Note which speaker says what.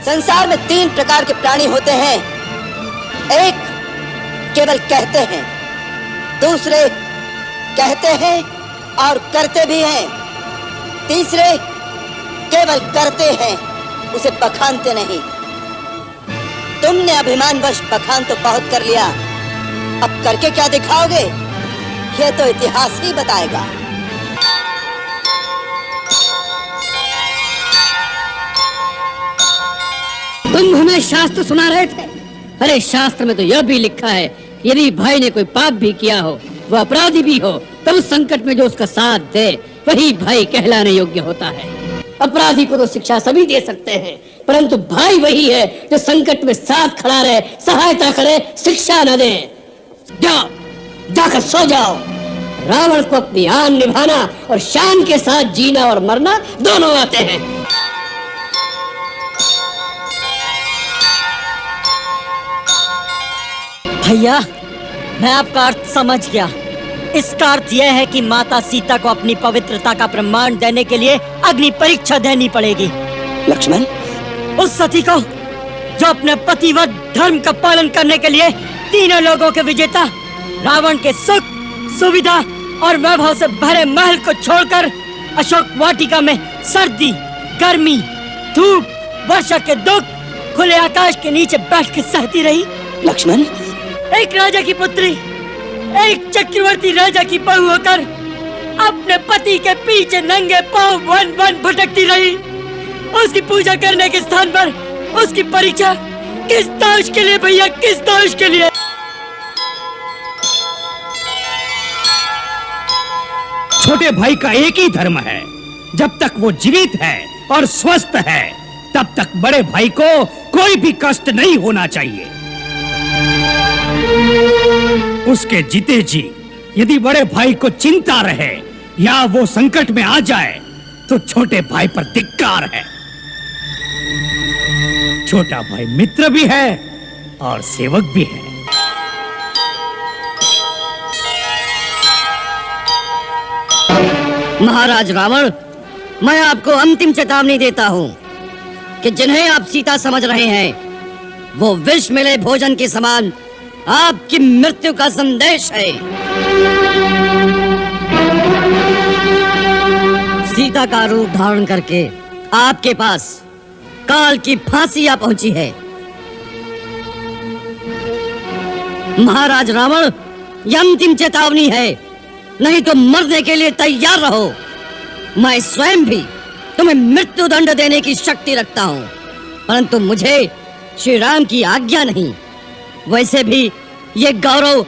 Speaker 1: संसार में 3 प्रकार के प्राणी होते हैं। एक केवल कहते हैं, दूसरे कहते हैं और करते भी हैं, तीसरे केवल करते हैं, उसे बखानते नहीं। तुमने अभिमानवश बखान तो बहुत कर लिया, अब करके क्या दिखाओगे, यह तो इतिहास ही बताएगा।
Speaker 2: तुम हमें शास्त्र सुना रहे थे। अरे शास्त्र में तो यह भी लिखा है, यदि भाई ने कोई पाप भी किया हो, वह अपराधी भी हो, तब उस संकट में जो उसका साथ दे वही भाई कहलाने योग्य होता है। अपराधी को तो शिक्षा सभी दे सकते हैं, परंतु भाई वही है जो संकट में साथ खड़ा रहे, सहायता करे, शिक्षा न दे। जाओ, जाकर सो जाओ। रावण को अपनी आन निभाना और शान के साथ जीना और मरना दोनों आते हैं।
Speaker 3: भैया, मैं आपका अर्थ समझ गया। इसका अर्थ यह है कि माता सीता को अपनी पवित्रता का प्रमाण देने के लिए अग्नि परीक्षा देनी पड़ेगी।
Speaker 1: लक्ष्मण,
Speaker 3: उस सती को जो अपने पतिव्रत धर्म का पालन करने के लिए तीनों लोगों के विजेता रावण के सुख, सुविधा और वैभव से भरे महल को छोड़कर अशोक वाटिका में सर्दी, गर्मी, धूप, वर्षा के दुख खुले आकाश के नीचे बैठ के सहती रही।
Speaker 1: लक्ष्मण,
Speaker 3: एक राजा की पुत्री, एक चक्रवर्ती राजा की बहू होकर अपने पति के पीछे नंगे पांव वन वन भटकती रही। उसकी पूजा करने के स्थान पर उसकी परीक्षा किस दोष के लिए भैया, किस दोष के लिए?
Speaker 4: छोटे भाई का एक ही धर्म है, जब तक वो जीवित है और स्वस्थ है तब तक बड़े भाई को कोई भी कष्ट नहीं होना चाहिए। उसके जीते जी यदि बड़े भाई को चिंता रहे या वो संकट में आ जाए तो छोटे भाई पर धिक्कार है। छोटा भाई मित्र भी है और सेवक भी है।
Speaker 2: महाराज रावण, मैं आपको अंतिम चेतावनी देता हूँ कि जिन्हें आप सीता समझ रहे हैं वो विष मिले भोजन के समान आपकी मृत्यु का संदेश है। सीता का रूप धारण करके आपके पास काल की फांसी आ पहुंची है। महाराज रावण, यह अंतिम चेतावनी है, नहीं तो मरने के लिए तैयार रहो। मैं स्वयं भी तुम्हें मृत्यु दंड देने की शक्ति रखता हूँ, परंतु मुझे श्री राम की आज्ञा नहीं। वैसे भी ये गौरव